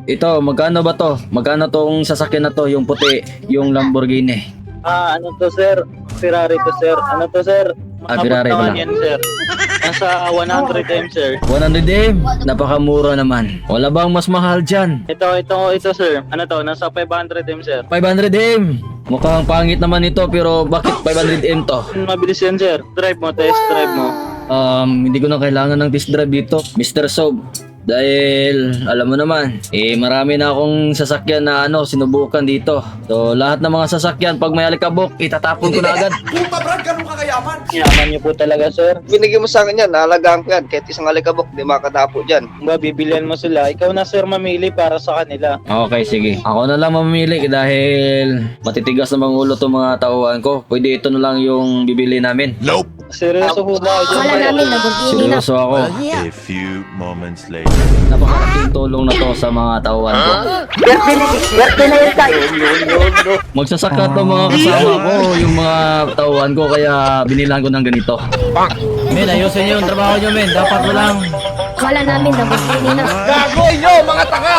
Ito, magkano ba to? Magkano tong sasakyan na to, yung puti, yung Lamborghini? Ano to sir? Ferrari to sir. Ano to sir? Ferrari pala. Yan sir. Nasa 100M sir. 100M? Napakamura naman. Wala bang mas mahal dyan? Ito sir. Ano to? Nasa 500M sir. 500M! Mukhang pangit naman ito, pero bakit 500M to? Mabilis yan sir. Drive mo, test drive mo. Hindi ko na kailangan ng test drive dito, Mr. Sob. Dahil, alam mo naman, marami na akong sasakyan na sinubukan dito. So, lahat ng mga sasakyan, pag may alikabok, itatapon ko na agad. Puta Brad, ganun ka kayaman. Yaman niyo po talaga sir. Binigyan mo sa akin yan, nahalagaan ko yan. Kahit isang alikabok, di makatapo dyan. Kung ba bibilihan mo sila, ikaw na sir mamili para sa kanila. Okay, sige. Ako na lang mamimili dahil matitigas na ulo itong mga tauhan ko. Pwede ito na lang yung bibili namin. Seryoso po ba? Akala namin Lamborghini na. Seryoso ako. A few moments later. Napakalaking tulong na to sa mga tauhan ko. Magsasaka to mga kasama ko, yung mga tauhan ko, kaya binilan ko ng ganito. Men, ayusin nyo yung trabaho nyo, men. Dapat mo lang. Akala namin Lamborghini na. Gago nyo, mga tanga!